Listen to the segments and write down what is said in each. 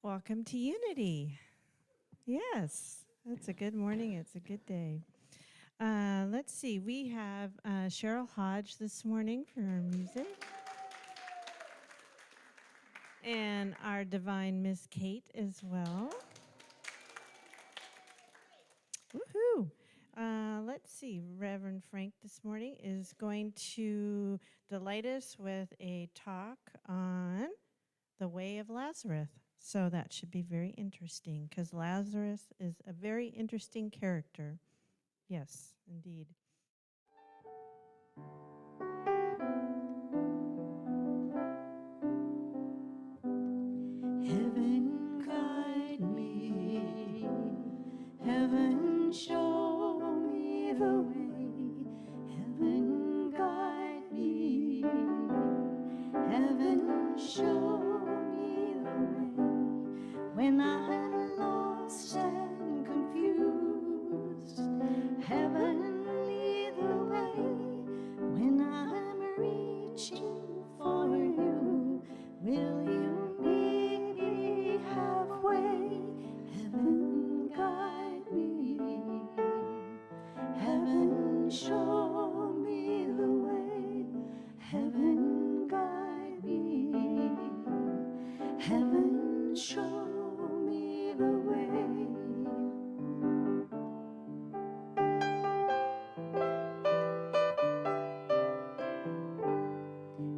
Welcome to Unity. Yes, it's a good morning. It's a good day. Let's see. We have Cheryl Hodge this morning for our music, and our divine Miss Kate as well. Woohoo! Let's see. Reverend Frank this morning is going to delight us with a talk on the Way of Lazarus. So that should be very interesting because Lazarus is a very interesting character. Yes, indeed. Heaven guide me, heaven show me the way, heaven guide me, heaven show me the way, when I'm lost and confused, heaven lead the way, when I'm reaching for you, will you meet me halfway? Heaven guide me, heaven show me the way, heaven guide me, heaven show me the way.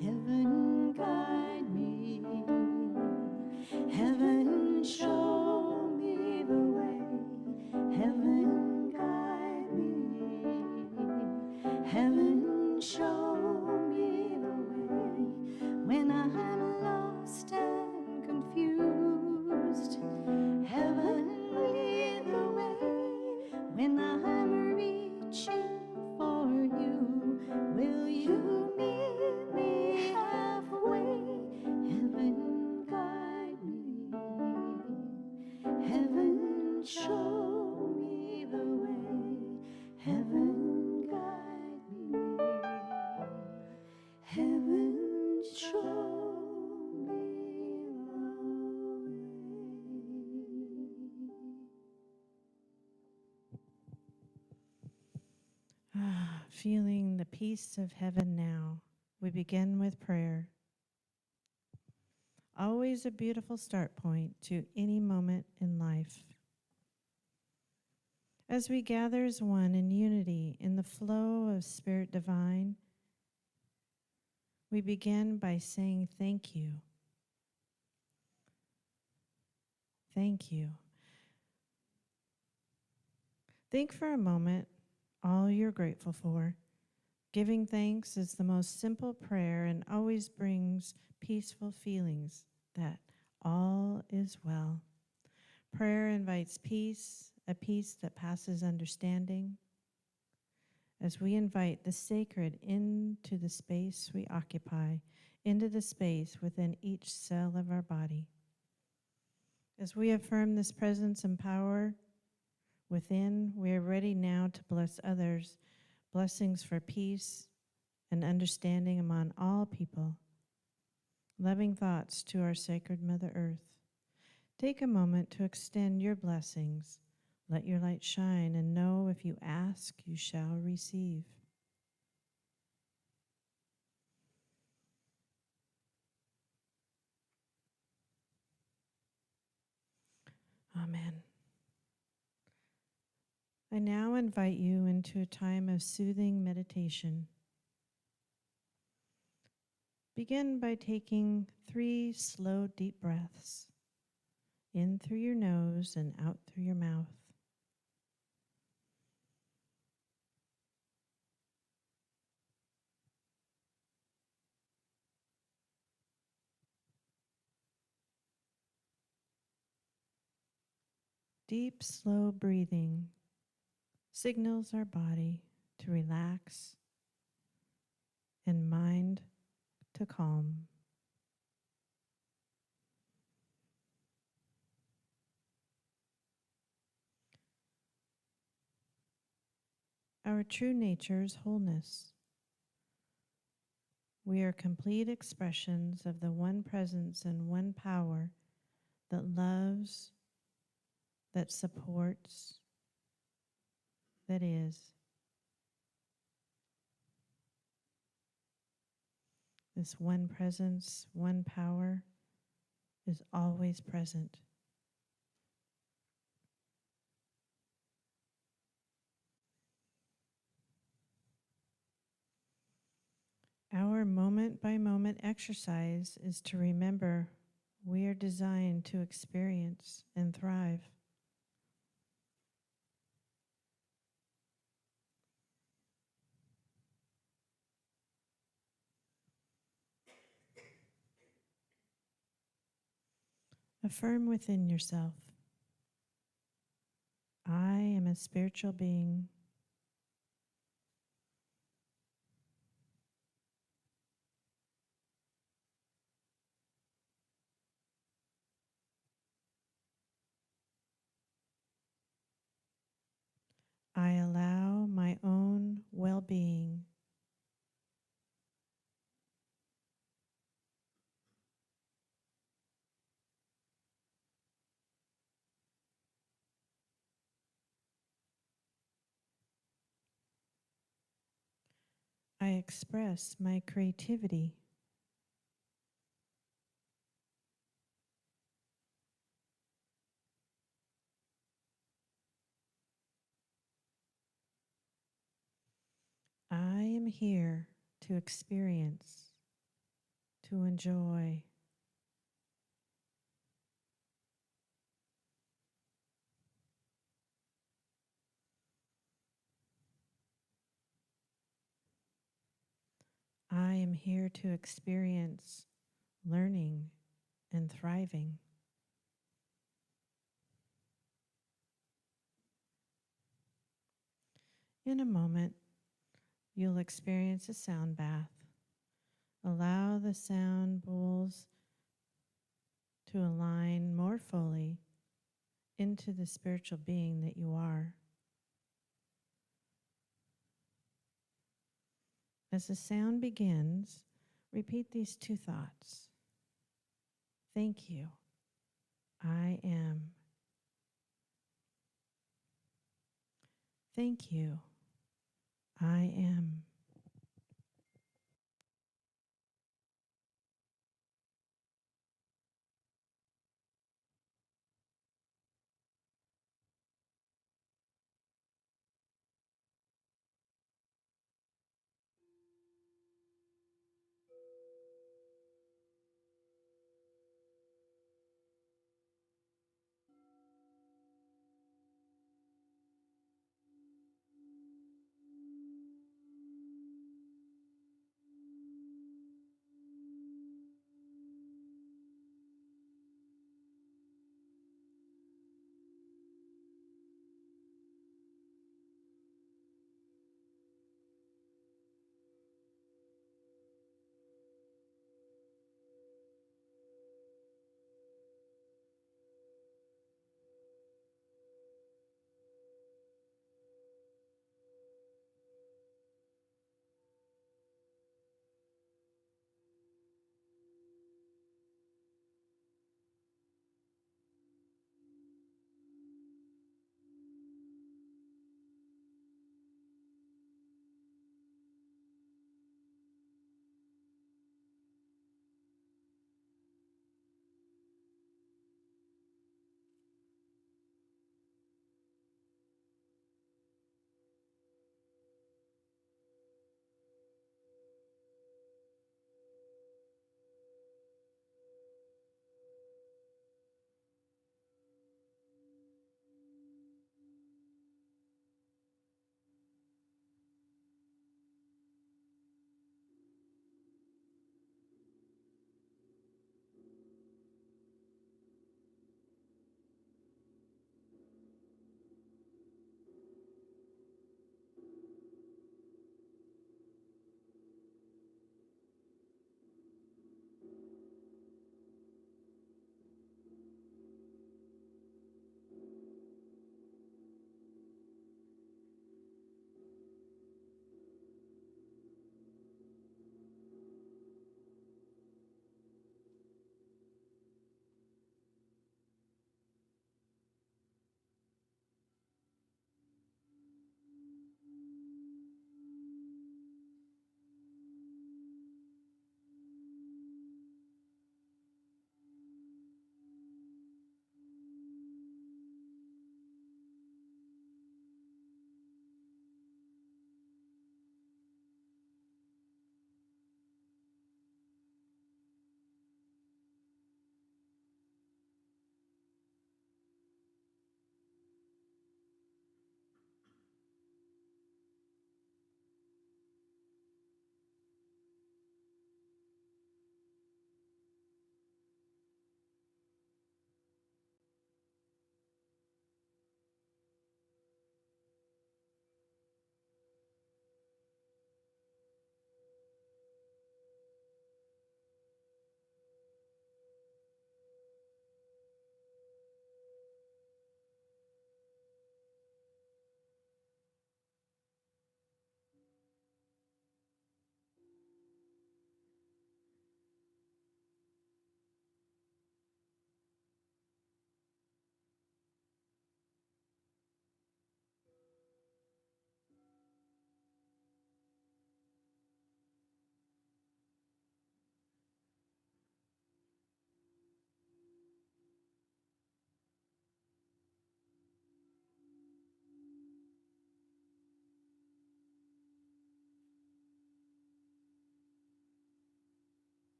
Heaven guide me, heaven show me the way, heaven guide me, heaven show me the way, when I'm lost and confused, heaven lead the way, when I'm reaching for you, will you meet me halfway? Heaven guide me, heaven show me the way, heaven guide me, heaven show me the way. Feeling the peace of heaven now. We begin with prayer. Always a beautiful start point to any moment in life. As we gather as one in unity in the flow of Spirit Divine, we begin by saying thank you. Thank you. Think for a moment all you're grateful for. Giving thanks is the most simple prayer and always brings peaceful feelings that all is well. Prayer invites peace, a peace that passes understanding. As we invite the sacred into the space we occupy, into the space within each cell of our body. As we affirm this presence and power within, we are ready now to bless others, blessings for peace and understanding among all people. Loving thoughts to our sacred Mother Earth. Take a moment to extend your blessings. Let your light shine and know if you ask, you shall receive. Amen. I now invite you into a time of soothing meditation. Begin by taking 3 slow, deep breaths, in through your nose and out through your mouth. Deep, slow breathing signals our body to relax and mind to calm. Our true nature is wholeness. We are complete expressions of the one presence and one power that loves, that supports, that is. This one presence, one power is always present. Our moment by moment exercise is to remember we are designed to experience and thrive. Affirm within yourself, I am a spiritual being. I allow my own well-being. I express my creativity. I am here to experience, to enjoy. I am here to experience learning and thriving. In a moment, you'll experience a sound bath. Allow the sound bowls to align more fully into the spiritual being that you are. As the sound begins, repeat these two thoughts. Thank you. I am. Thank you. I am.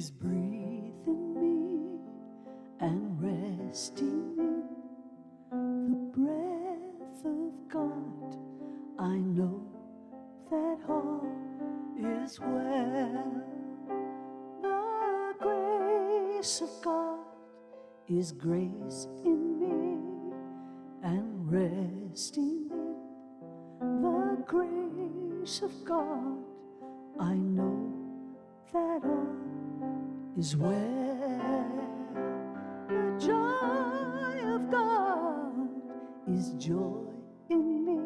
is breathing me and resting in the breath of God. I know that all is well. The grace of God is grace in me and resting in the grace of God. I know that all is well. The joy of God is joy in me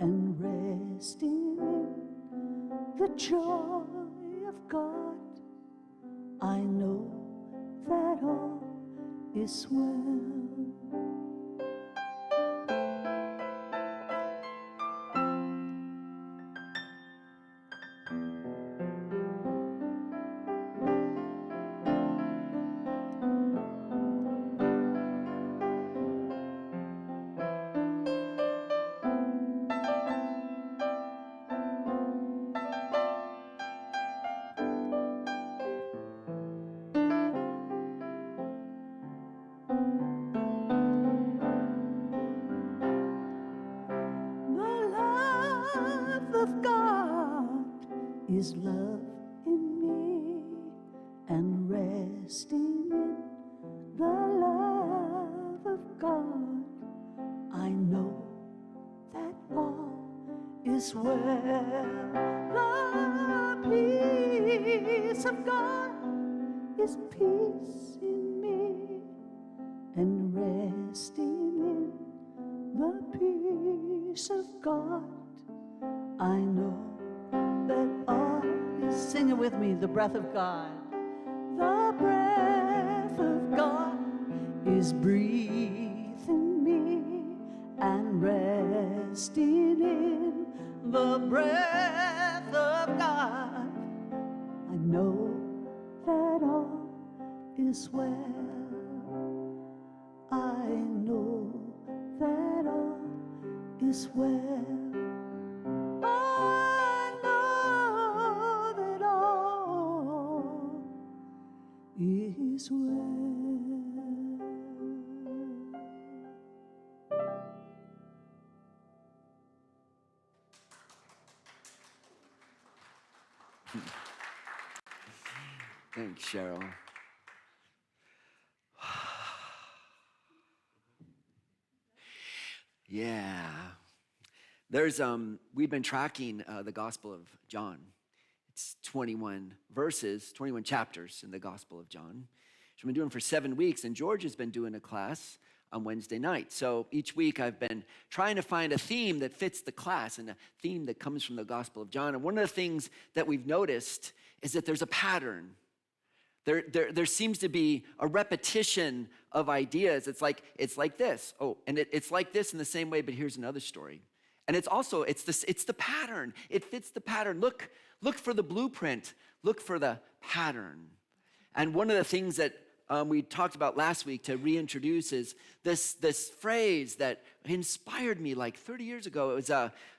and resting in the joy of God. I know that all is well. Of God is love in me and resting in the love of God. I know that all is well. The peace of God is peace in me and resting in the peace of God. I know that all is, sing it with me, the breath of God. The breath of God is breathing me and resting in the breath of God. I know that all is well. I know that all is well. I know that all is well. Thanks, Cheryl. Yeah. There's we've been tracking the Gospel of John. It's 21 verses, 21 chapters in the Gospel of John. Which we've been doing for 7 weeks, and George has been doing a class on Wednesday night. So each week I've been trying to find a theme that fits the class and a theme that comes from the Gospel of John. And one of the things that we've noticed is that there's a pattern. There seems to be a repetition of ideas. It's like this. Oh, and it's like this in the same way, but here's another story. And it's the pattern. It fits the pattern. Look for the blueprint. Look for the pattern. And one of the things that we talked about last week to reintroduce is this phrase that inspired me like 30 years ago. It was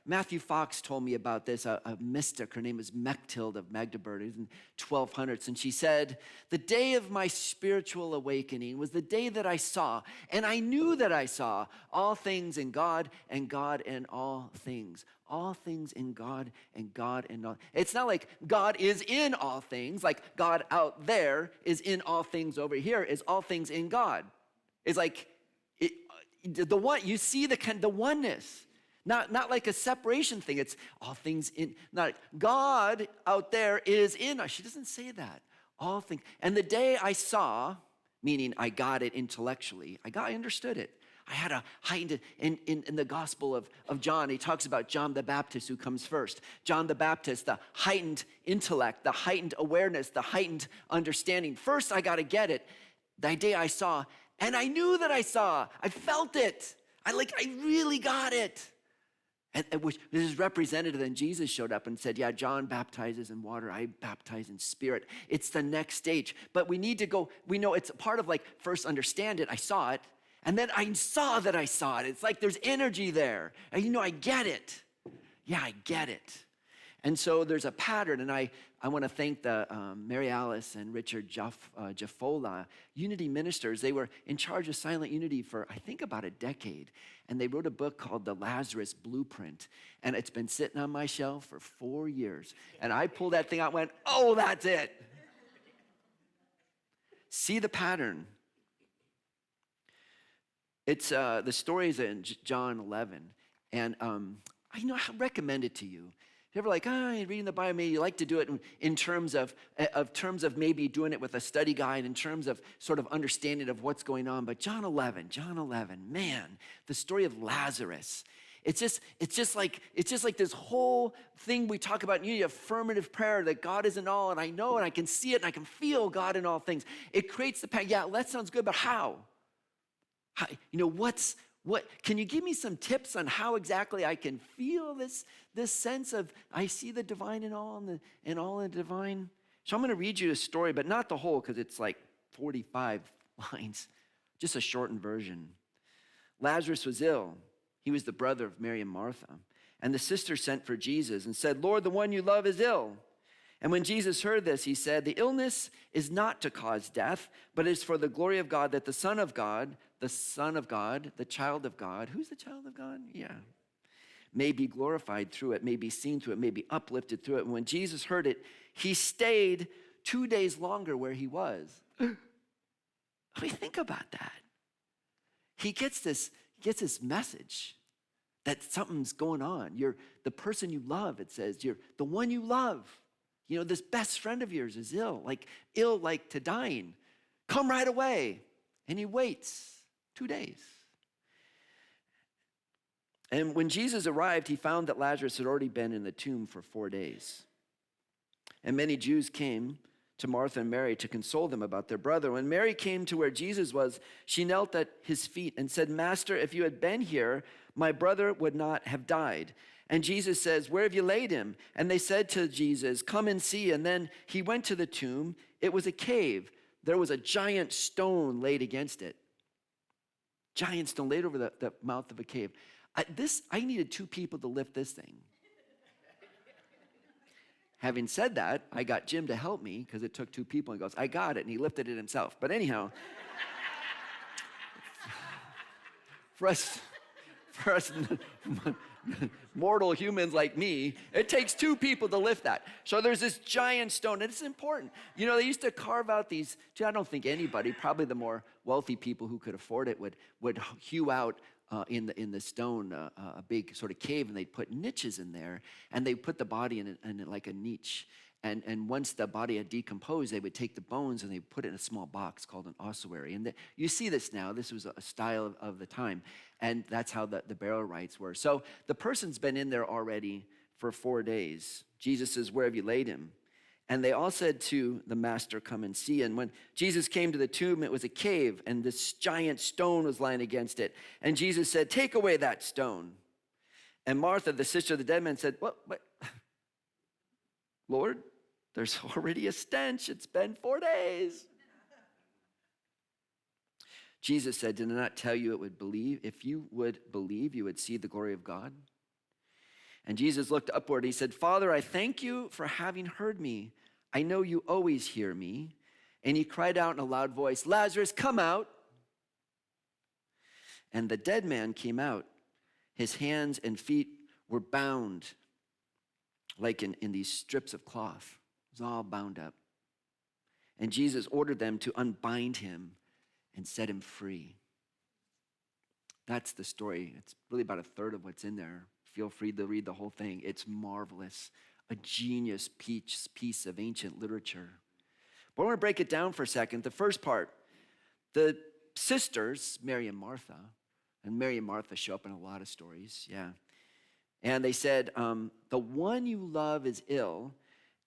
Matthew Fox told me about this, a mystic. Her name was Mechtild of Magdeburg. It was in 1200s. And she said, the day of my spiritual awakening was the day that I saw, and I knew that I saw all things in God and God in all things. All things in God and God in all. It's not like God is in all things, like God out there is in all things over here, is all things in God. It's like the one, you see the oneness. Not like a separation thing. It's all things in, not God out there is in us. She doesn't say that. All things. And the day I saw, meaning I got it intellectually, I understood it. I had a heightened, in the Gospel of John, he talks about John the Baptist who comes first. John the Baptist, the heightened intellect, the heightened awareness, the heightened understanding. First, I got to get it. The day I saw, and I knew that I saw. I felt it. I really got it. And which is represented, then Jesus showed up and said, yeah, John baptizes in water, I baptize in spirit. It's the next stage. But we need to go, we know it's part of first understand it, I saw it, and then I saw that I saw it. It's like there's energy there. And I get it. Yeah, I get it. And so there's a pattern, and I want to thank the Mary Alice and Richard Jaffola, Unity ministers. They were in charge of Silent Unity for, I think, about a decade. And they wrote a book called The Lazarus Blueprint. And it's been sitting on my shelf for 4 years. And I pulled that thing out and went, oh, that's it. See the pattern. It's the story is in John 11. And I recommend it to you. If you're ever like, you're reading the Bible, maybe you like to do it in terms of maybe doing it with a study guide, in terms of sort of understanding of what's going on. But John 11, man, the story of Lazarus. It's just like this whole thing we talk about in unity, affirmative prayer, that God is in all, and I know, and I can see it, and I can feel God in all things. It creates the pattern. Yeah, that sounds good, but how? What can you give me some tips on how exactly I can feel this sense of I see the divine in all and all in the divine? So I'm going to read you a story, but not the whole, because it's like 45 lines, just a shortened version. Lazarus was ill. He was the brother of Mary and Martha. And the sister sent for Jesus and said, Lord, the one you love is ill. And when Jesus heard this, he said, the illness is not to cause death, but is for the glory of God, that the Son of God, the child of God, who's the child of God? Yeah. May be glorified through it, may be seen through it, may be uplifted through it. And when Jesus heard it, he stayed 2 days longer where he was. I mean, think about that. He gets this message that something's going on. You're the person you love, it says. You're the one you love. This best friend of yours is ill like to dying. Come right away. And he waits 2 days. And when Jesus arrived, he found that Lazarus had already been in the tomb for 4 days. And many Jews came to Martha and Mary to console them about their brother. When Mary came to where Jesus was, she knelt at his feet and said, Master, if you had been here, my brother would not have died. And Jesus says, where have you laid him? And they said to Jesus, come and see. And then he went to the tomb. It was a cave. There was a giant stone laid against it. Giant stone laid over the mouth of a cave. I needed 2 people to lift this thing. Having said that, I got Jim to help me because it took 2 people. He goes, I got it. And he lifted it himself. But anyhow, for us mortal humans like me, it takes 2 people to lift that. So there's this giant stone, and it's important. They used to carve out these, I don't think anybody, probably the more wealthy people who could afford it would hew out in the stone a big sort of cave, and they'd put niches in there, and they put the body in like a niche. And once the body had decomposed, they would take the bones and they would put it in a small box called an ossuary. And you see this now. This was a style of the time. And that's how the burial rites were. So the person's been in there already for 4 days. Jesus says, where have you laid him? And they all said to the master, come and see. And when Jesus came to the tomb, it was a cave, and this giant stone was lying against it. And Jesus said, take away that stone. And Martha, the sister of the dead man, said, what? Lord, there's already a stench. It's been 4 days. Jesus said, did I not tell you if you would believe, you would see the glory of God? And Jesus looked upward. He said, Father, I thank you for having heard me. I know you always hear me. And he cried out in a loud voice, Lazarus, come out. And the dead man came out. His hands and feet were bound like in these strips of cloth. It was all bound up. And Jesus ordered them to unbind him and set him free. That's the story. It's really about a third of what's in there. Feel free to read the whole thing. It's marvelous. A genius piece of ancient literature. But I want to break it down for a second. The first part, the sisters, Mary and Martha show up in a lot of stories, yeah. And they said, the one you love is ill.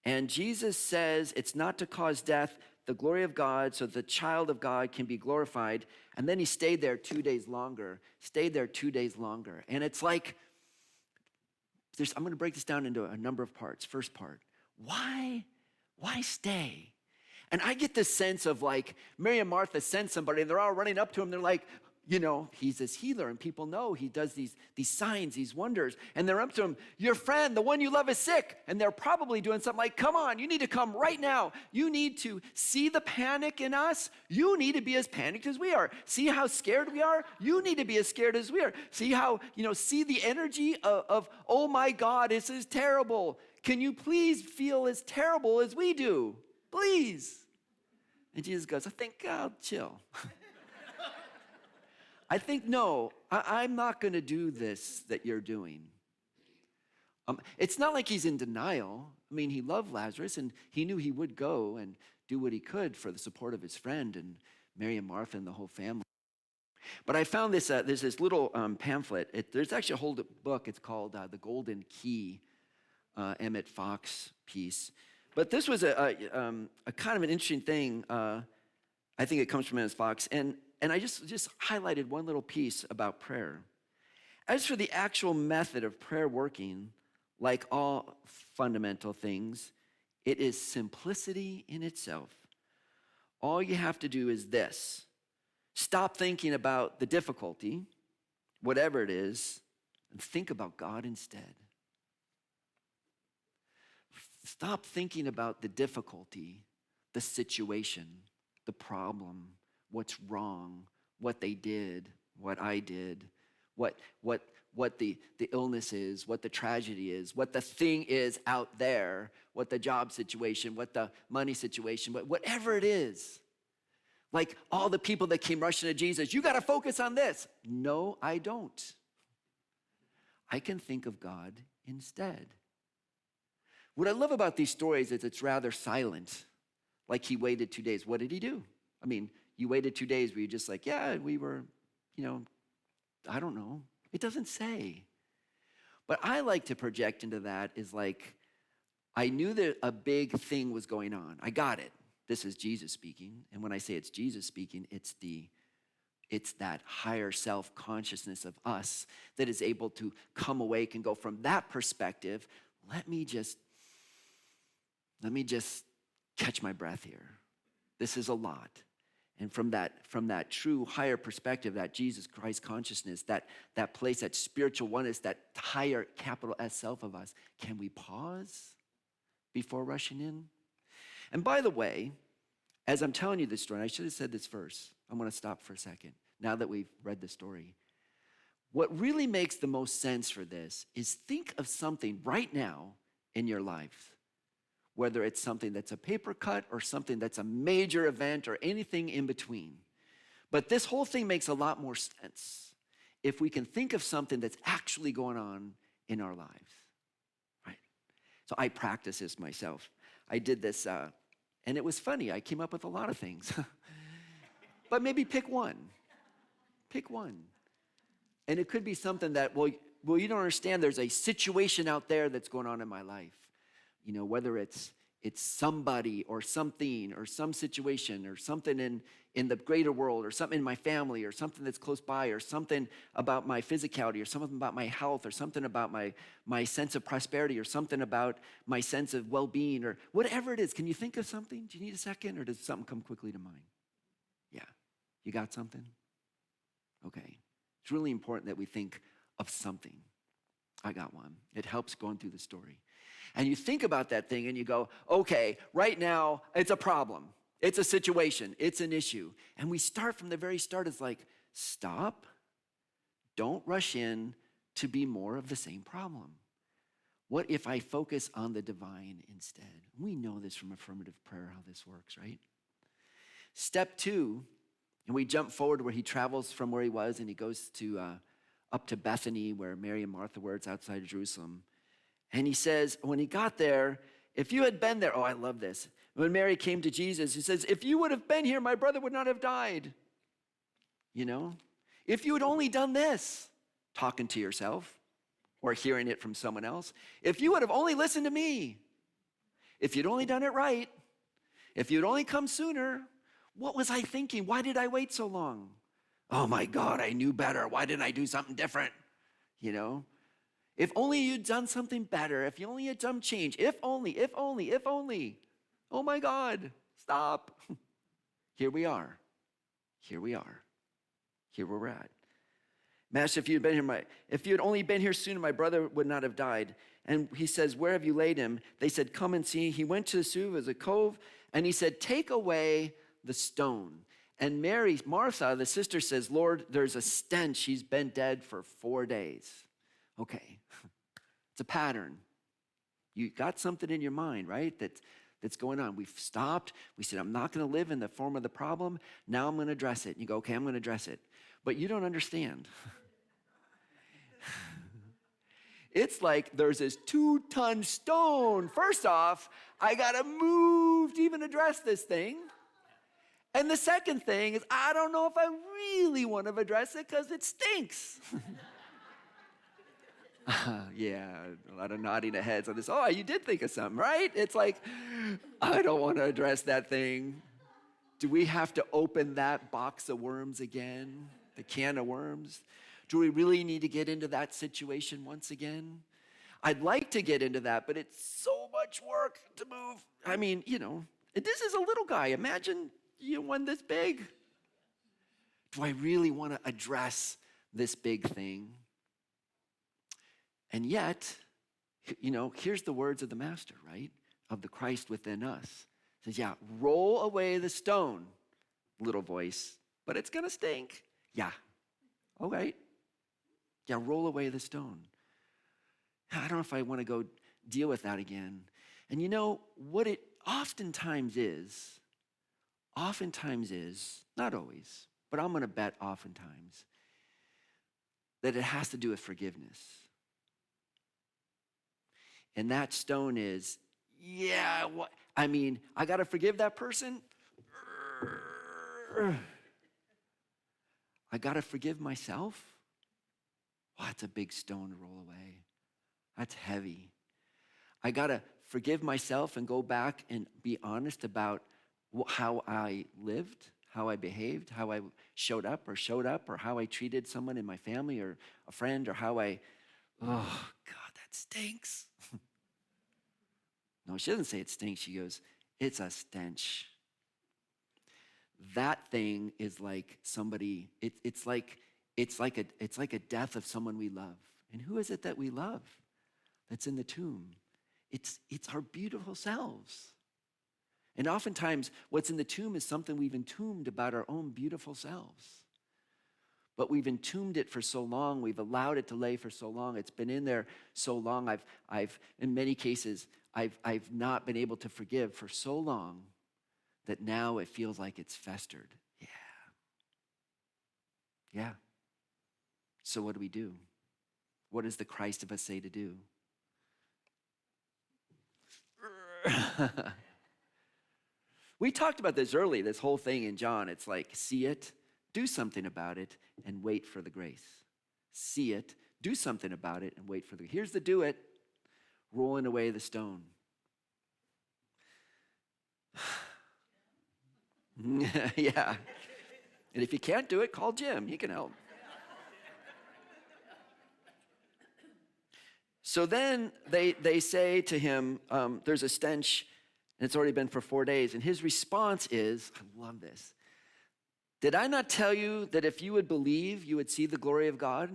And Jesus says it's not to cause death, the glory of God, so the child of God can be glorified. And then he stayed there 2 days longer. And it's like, I'm going to break this down into a number of parts. First part, why stay? And I get this sense of like Mary and Martha send somebody and they're all running up to him. They're like, he's this healer, and people know he does these signs, these wonders, and they're up to him, your friend, the one you love is sick, and they're probably doing something like, come on, you need to come right now. You need to see the panic in us. You need to be as panicked as we are. See how scared we are? You need to be as scared as we are. See how, see the energy of oh my God, this is terrible. Can you please feel as terrible as we do? Please. And Jesus goes, I think I'll chill. I think, no, I'm not going to do this that you're doing. It's not like he's in denial. I mean, he loved Lazarus, and he knew he would go and do what he could for the support of his friend and Mary and Martha and the whole family. But I found this, there's this little pamphlet. There's actually a whole book. It's called The Golden Key, Emmett Fox piece. But this was a kind of an interesting thing. I think it comes from Emmett Fox. And I just highlighted one little piece about prayer. As for the actual method of prayer working, like all fundamental things, it is simplicity in itself. All you have to do is this. Stop thinking about the difficulty, whatever it is, and think about God instead. Stop thinking about the difficulty, the situation, the problem, what's wrong, what they did, what I did, what the illness is, what the tragedy is, what the thing is out there, what the job situation, what the money situation, whatever it is. Like all the people that came rushing to Jesus, you got to focus on this. No, I don't. I can think of God instead. What I love about these stories is it's rather silent. Like he waited 2 days. What did he do? I mean, you waited 2 days, were you just like, yeah, we were, I don't know. It doesn't say. But I like to project into that is like, I knew that a big thing was going on. I got it. This is Jesus speaking. And when I say it's Jesus speaking, it's that higher self-consciousness of us that is able to come awake and go from that perspective, let me just catch my breath here. This is a lot. And from that true higher perspective, that Jesus Christ consciousness, that place, that spiritual oneness, that higher capital S self of us, can we pause before rushing in? And by the way, as I'm telling you this story, and I should have said this first. I want to stop for a second, now that we've read the story. What really makes the most sense for this is think of something right now in your life, whether it's something that's a paper cut or something that's a major event or anything in between. But this whole thing makes a lot more sense if we can think of something that's actually going on in our lives, right? So I practice this myself. I did this, and it was funny. I came up with a lot of things. But maybe pick one. Pick one. And it could be something that, well, you don't understand. There's a situation out there that's going on in my life. Whether it's somebody or something or some situation or something in the greater world or something in my family or something that's close by or something about my physicality or something about my health or something about my sense of prosperity or something about my sense of well-being or whatever it is. Can you think of something? Do you need a second, or does something come quickly to mind? Yeah. You got something? Okay. It's really important that we think of something. I got one. It helps going through the story. And you think about that thing and you go, okay, right now it's a problem. It's a situation. It's an issue. And we start from the very start. It's like, stop. Don't rush in to be more of the same problem. What if I focus on the divine instead? We know this from affirmative prayer, how this works, right? Step 2, and we jump forward where he travels from where he was and he goes to up to Bethany where Mary and Martha were. It's outside of Jerusalem. And he says, when he got there, if you had been there, oh, I love this. When Mary came to Jesus, he says, if you would have been here, my brother would not have died. If you had only done this, talking to yourself or hearing it from someone else, if you would have only listened to me, if you'd only done it right, if you'd only come sooner, what was I thinking? Why did I wait so long? Oh my God, I knew better. Why didn't I do something different? If only you'd done something better, if you only had done change, if only. Oh my God, stop. Here we are. here where we're at. Master, if you had only been here sooner, my brother would not have died. And he says, where have you laid him? They said, come and see. He went to the sewer, as a cove, and he said, take away the stone. And Martha, the sister, says, Lord, there's a stench. He's been dead for 4 days. Okay, it's a pattern. You got something in your mind, right, that's going on. We've stopped. We said, I'm not going to live in the form of the problem. Now I'm going to address it. And you go, okay, I'm going to address it. But you don't understand. It's like there's this 2-ton stone. First off, I got to move to even address this thing. And the second thing is, I don't know if I really want to address it because it stinks. Yeah, a lot of nodding of heads on this. Oh, you did think of something, right? It's like, I don't want to address that thing. Do we have to open that box of worms again? The can of worms? Do we really need to get into that situation once again? I'd like to get into that, but it's so much work to move. I mean, this is a little guy. Imagine one this big. Do I really want to address this big thing? And yet, here's the words of the Master, right? Of the Christ within us. It says, yeah, roll away the stone, little voice, but it's going to stink. Yeah, all right. Yeah, roll away the stone. I don't know if I want to go deal with that again. And what it oftentimes is, not always, but I'm going to bet oftentimes, that it has to do with forgiveness. And that stone is, I got to forgive that person. I got to forgive myself. Wow, that's a big stone to roll away. That's heavy. I got to forgive myself and go back and be honest about how I lived, how I behaved, how I showed up, or how I treated someone in my family or a friend, or how oh, God, that stinks. No, she doesn't say it stinks. She goes, it's a stench. That thing is like somebody, it's like a death of someone we love. And who is it that we love that's in the tomb? It's our beautiful selves. And oftentimes what's in the tomb is something we've entombed about our own beautiful selves. But we've entombed it for so long, we've allowed it to lay for so long, it's been in there so long, I've in many cases, I've not been able to forgive for so long that now it feels like it's festered. Yeah. So what do? What does the Christ of us say to do? We talked about this early, this whole thing in John. It's like, see it, do something about it, and wait for the grace. See it, do something about it, and wait for the grace. Here's the do it, rolling away the stone. Yeah. And if you can't do it, call Jim. He can help. So then they say to him, there's a stench, and it's already been for 4 days. And his response is, I love this. Did I not tell you that if you would believe, you would see the glory of God?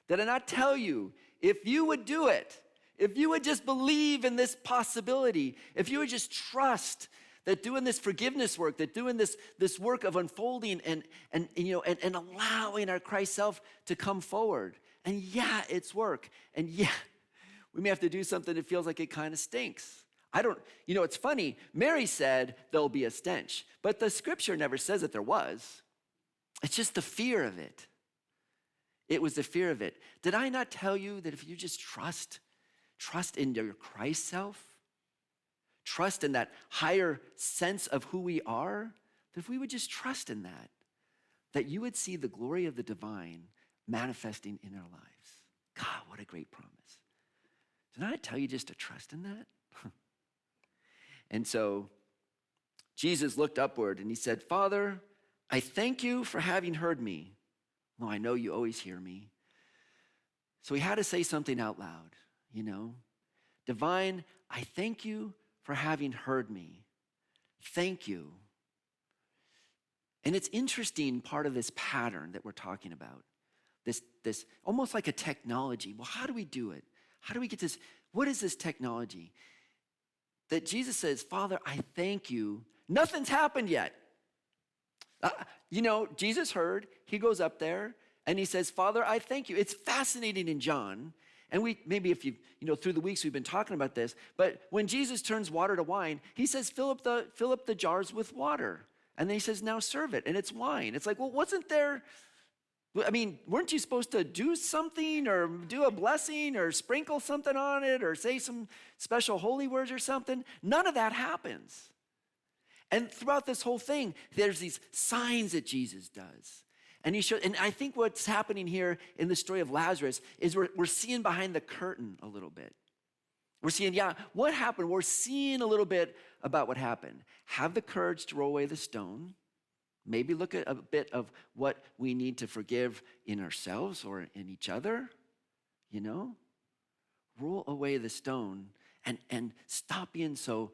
Did I not tell you, if you would do it, if you would just believe in this possibility, if you would just trust that doing this forgiveness work, that doing this work of unfolding and allowing our Christ self to come forward. And yeah, it's work. And yeah, we may have to do something that feels like it kind of stinks. It's funny. Mary said there'll be a stench, but the scripture never says that there was. It's just the fear of it. It was the fear of it. Did I not tell you that if you just trust in your Christ self, trust in that higher sense of who we are, that if we would just trust in that you would see the glory of the divine manifesting in our lives. God, what a great promise. Did I tell you just to trust in that? And so Jesus looked upward and he said, Father, I thank you for having heard me. Well, I know you always hear me. So he had to say something out loud, Divine, I thank you for having heard me. Thank you. And it's interesting, part of this pattern that we're talking about, this almost like a technology. Well, how do we do it? How do we get this? What is this technology? That Jesus says, Father, I thank you. Nothing's happened yet. Jesus heard, he goes up there and he says, Father, I thank you. It's fascinating in John. And maybe if through the weeks we've been talking about this, but when Jesus turns water to wine, he says, fill up the jars with water. And then he says, now serve it. And it's wine. It's like, well, weren't you supposed to do something or do a blessing or sprinkle something on it or say some special holy words or something? None of that happens. And throughout this whole thing, there's these signs that Jesus does. And I think what's happening here in the story of Lazarus is we're seeing behind the curtain a little bit. We're seeing, what happened? We're seeing a little bit about what happened. Have the courage to roll away the stone. Maybe look at a bit of what we need to forgive in ourselves or in each other. Roll away the stone and stop being so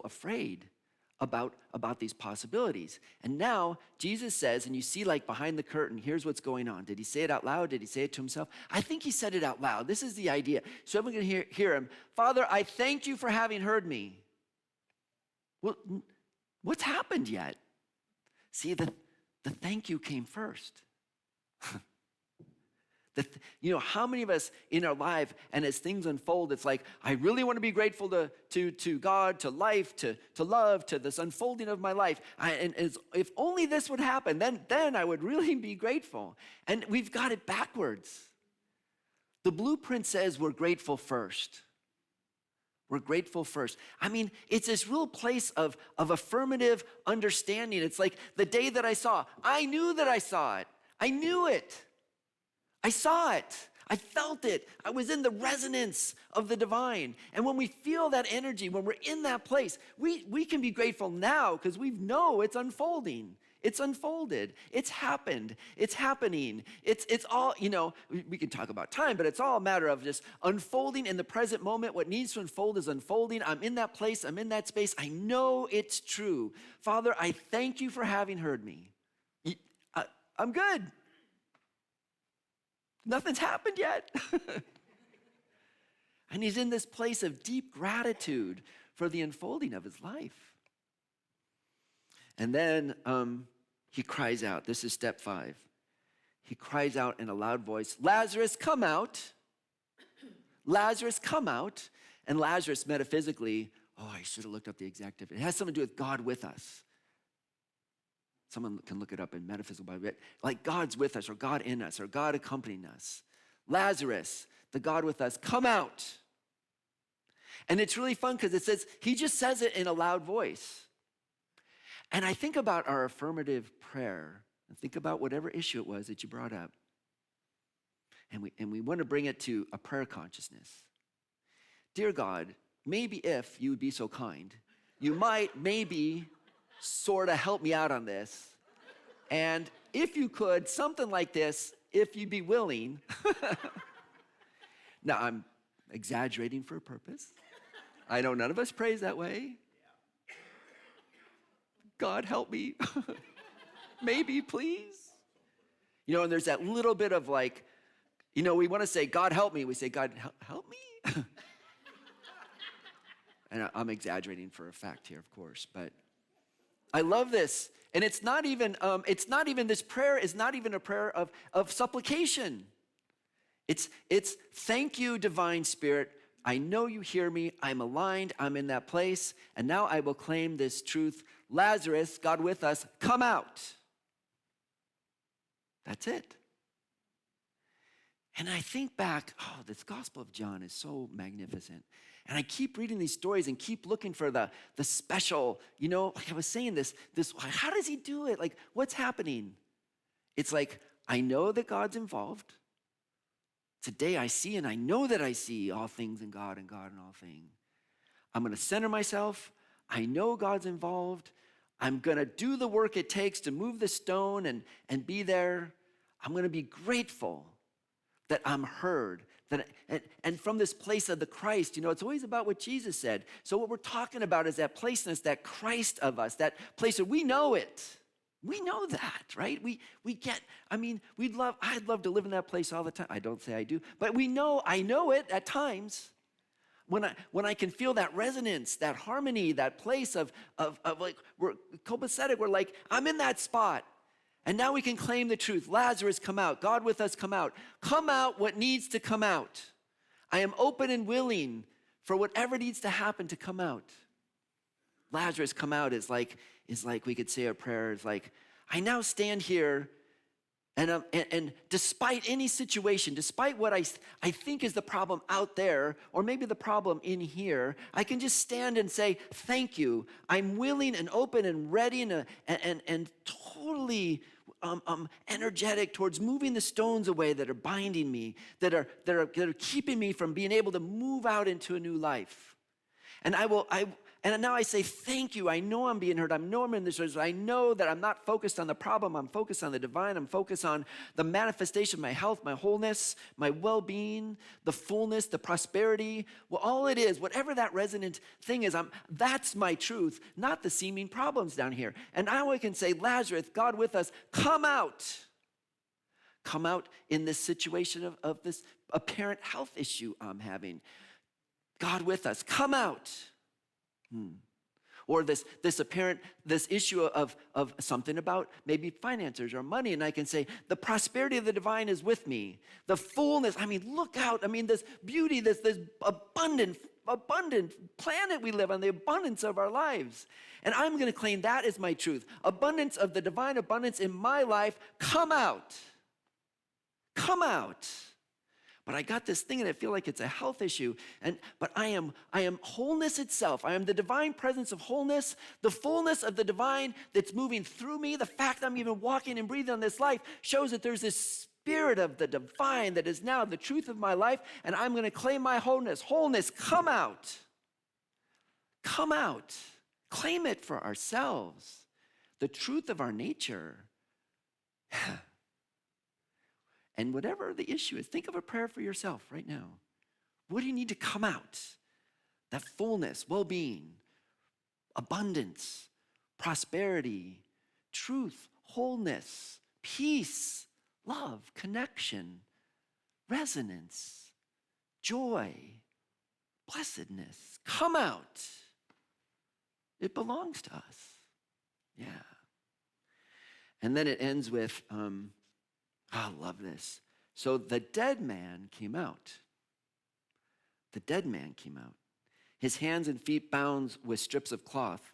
afraid about these possibilities. And now Jesus says, and you see like behind the curtain, here's what's going on. Did he say it out loud? Did he say it to himself? I think he said it out loud. This is the idea. So everyone can hear him. Father, I thank you for having heard me. Well, what's happened yet? See, the thank you came first. How many of us in our life, and as things unfold, it's like, I really want to be grateful to God, to life, to love, to this unfolding of my life. If only this would happen, then I would really be grateful. And we've got it backwards. The blueprint says we're grateful first. We're grateful first. It's this real place of affirmative understanding. It's like the day that I knew that I saw it. I knew it. I saw it. I felt it. I was in the resonance of the divine. And when we feel that energy, when we're in that place, we can be grateful now because we know it's unfolding. It's unfolded. It's happened. It's happening. It's all, we can talk about time, but it's all a matter of just unfolding in the present moment. What needs to unfold is unfolding. I'm in that place. I'm in that space. I know it's true. Father, I thank you for having heard me. I'm good. Nothing's happened yet. And he's in this place of deep gratitude for the unfolding of his life. And then he cries out. This is step 5. He cries out in a loud voice, Lazarus, come out. Lazarus, come out. And Lazarus, metaphysically, I should have looked up the exact definition. It has something to do with God with us. Someone can look it up in metaphysical Bible. Like God's with us, or God in us, or God accompanying us. Lazarus, the God with us, come out. And it's really fun because it says, he just says it in a loud voice. And I think about our affirmative prayer, and think about whatever issue it was that you brought up. And we want to bring it to a prayer consciousness. Dear God, maybe if you would be so kind, you might maybe sort of help me out on this. And if you could, something like this, if you'd be willing. Now, I'm exaggerating for a purpose. I know none of us prays that way. God, help me. Maybe, please. And there's that little bit of like, we want to say, God, help me. We say, God, help me. And I'm exaggerating for a fact here, of course, but I love this. And it's not even, this prayer is not even a prayer of supplication. It's thank you, divine spirit. I know you hear me. I'm aligned. I'm in that place. And now I will claim this truth. Lazarus, God with us, come out. That's it. And I think back, this Gospel of John is so magnificent. And I keep reading these stories and keep looking for the special, like I was saying this, how does he do it? Like, what's happening? It's like, I know that God's involved. Today I see, and I know that I see all things in God and God in all things. I'm going to center myself. I know God's involved. I'm going to do the work it takes to move the stone and be there. I'm going to be grateful that I'm heard. And from this place of the Christ, it's always about what Jesus said. So what we're talking about is that placeness, that Christ of us, that place where we know it. We know that, right? We get, I'd love to live in that place all the time. I don't say I do, but I know it at times. When I can feel that resonance, that harmony, that place of like, we're copacetic, we're like, I'm in that spot. And now we can claim the truth. Lazarus, come out. God with us, come out. Come out what needs to come out. I am open and willing for whatever needs to happen to come out. Lazarus, come out is like we could say a prayer, is like, I now stand here and despite any situation, despite what I think is the problem out there, or maybe the problem in here, I can just stand and say, thank you. I'm willing and open and ready and totally energetic towards moving the stones away that are binding me, that are keeping me from being able to move out into a new life. And now I say, thank you. I know I'm being heard. I know I'm in this. I know that I'm not focused on the problem. I'm focused on the divine. I'm focused on the manifestation of my health, my wholeness, my well-being, the fullness, the prosperity. Well, all it is, whatever that resonant thing is, that's my truth, not the seeming problems down here. And now I can say, Lazarus, God with us, come out. Come out in this situation of this apparent health issue I'm having. God with us, come out. Or this issue of something about maybe finances or money, and I can say, the prosperity of the divine is with me. The fullness, look out, this beauty, this abundant planet we live on, the abundance of our lives. And I'm going to claim that is my truth. Abundance of the divine, abundance in my life, come out. Come out. But I got this thing and I feel like it's a health issue. But I am wholeness itself. I am the divine presence of wholeness, the fullness of the divine that's moving through me. The fact that I'm even walking and breathing on this life shows that there's this spirit of the divine that is now the truth of my life, and I'm going to claim my wholeness. Wholeness, come out. Come out. Claim it for ourselves. The truth of our nature. And whatever the issue is, think of a prayer for yourself right now. What do you need to come out? That fullness, well-being, abundance, prosperity, truth, wholeness, peace, love, connection, resonance, joy, blessedness. Come out. It belongs to us. Yeah. And then it ends with, I love this. So the dead man came out. The dead man came out. His hands and feet bound with strips of cloth,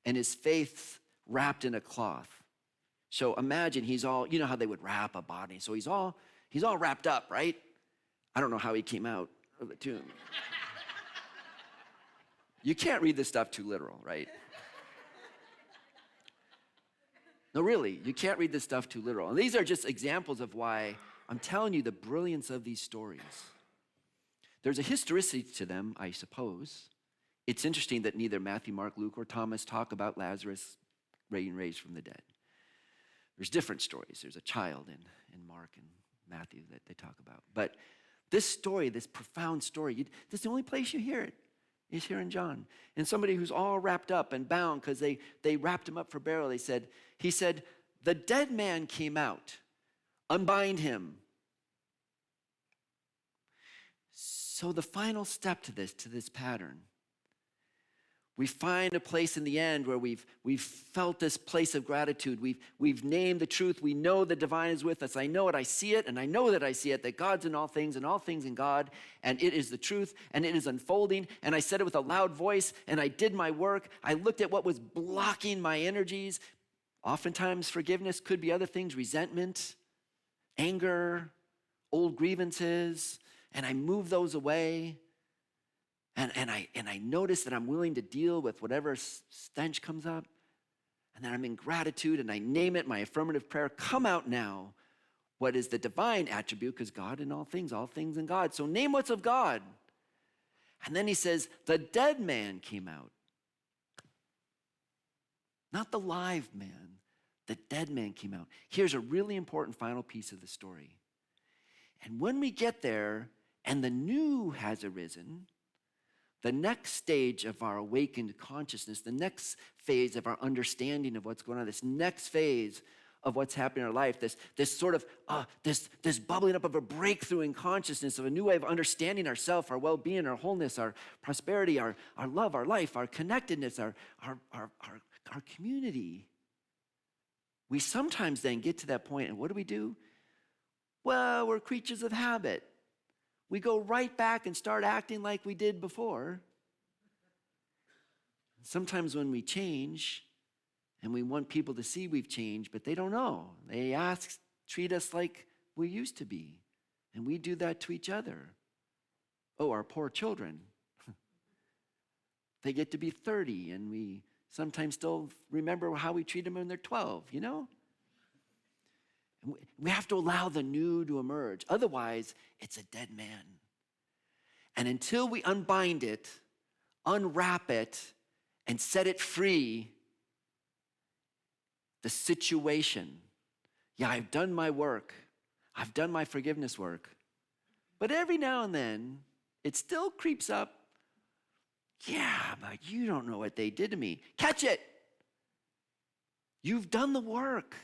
and his face wrapped in a cloth. So imagine he's all, you know how they would wrap a body. So he's all wrapped up, right? I don't know how he came out of the tomb. You can't read this stuff too literal, right? No, really, you can't read this stuff too literal. And these are just examples of why I'm telling you the brilliance of these stories. There's a historicity to them, I suppose. It's interesting that neither Matthew, Mark, Luke, or Thomas talk about Lazarus being raised from the dead. There's different stories. There's a child in Mark and Matthew that they talk about. But this story, this profound story, this is the only place you hear it. Is here in John. And somebody who's all wrapped up and bound because they wrapped him up for burial. He said, the dead man came out. Unbind him. So the final step to this pattern, we find a place in the end where we've felt this place of gratitude. We've named the truth. We know the divine is with us. I know it, I see it, and I know that I see it, that God's in all things and all things in God, and it is the truth, and it is unfolding. And I said it with a loud voice, and I did my work. I looked at what was blocking my energies. Oftentimes forgiveness could be other things, resentment, anger, old grievances, and I moved those away. And I notice that I'm willing to deal with whatever stench comes up. And then I'm in gratitude and I name it, my affirmative prayer, come out now. What is the divine attribute? Because God in all things in God. So name what's of God. And then he says, the dead man came out. Not the live man, the dead man came out. Here's a really important final piece of the story. And when we get there and the new has arisen, The next stage of our awakened consciousness, the next phase of our understanding of what's going on, this next phase of what's happening in our life, this sort of, this bubbling up of a breakthrough in consciousness, of a new way of understanding ourself, our well-being, our wholeness, our prosperity, our love, our life, our connectedness, our community. We sometimes then get to that point, and what do? Well, we're creatures of habit. We go right back and start acting like we did before. Sometimes when we change, and we want people to see we've changed, but they don't know. They treat us like we used to be. And we do that to each other. Oh, our poor children. They get to be 30, and we sometimes still remember how we treat them when they're 12, you know? And we have to allow the new to emerge. Otherwise, it's a dead man. And until we unbind it, unwrap it, and set it free, the situation, I've done my work. I've done my forgiveness work. But every now and then, it still creeps up. Yeah, but you don't know what they did to me. Catch it. You've done the work.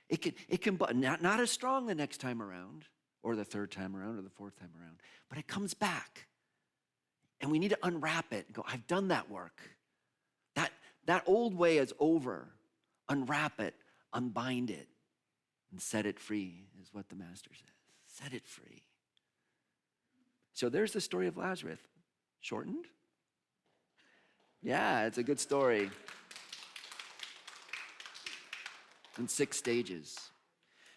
It can, not as strong the next time around, or the third time around, or the fourth time around, but it comes back. And we need to unwrap it and go, I've done that work. That old way is over. Unwrap it, unbind it, and set it free, is what the master says. Set it free. So there's the story of Lazarus. Shortened? Yeah, it's a good story. In 6 stages.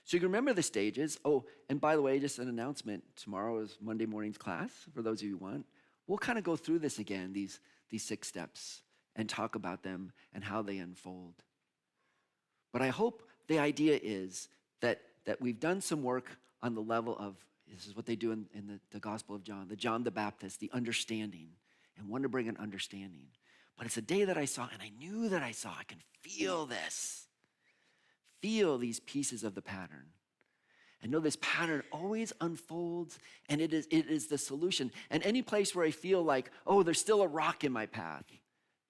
So you can remember the stages. Oh, and by the way, just an announcement. Tomorrow is Monday morning's class, for those of you who want. We'll kind of go through this again, these 6 steps, and talk about them and how they unfold. But I hope the idea is that we've done some work on the level of, this is what they do in the Gospel of John, the John the Baptist, the understanding, and want to bring an understanding. But it's a day that I saw, and I knew that I saw, I can feel this. Feel these pieces of the pattern. And know this pattern always unfolds, and it is the solution. And any place where I feel like, oh, there's still a rock in my path,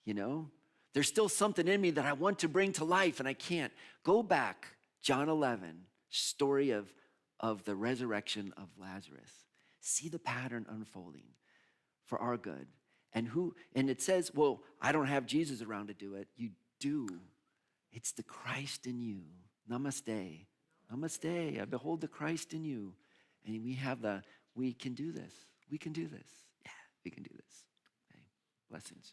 you know? There's still something in me that I want to bring to life and I can't. Go back, John 11, story of the resurrection of Lazarus. See the pattern unfolding for our good. And it says, well, I don't have Jesus around to do it. You do. It's the Christ in you. Namaste. Namaste. I behold the Christ in you. And we can do this. We can do this. Yeah, we can do this. Okay. Blessings.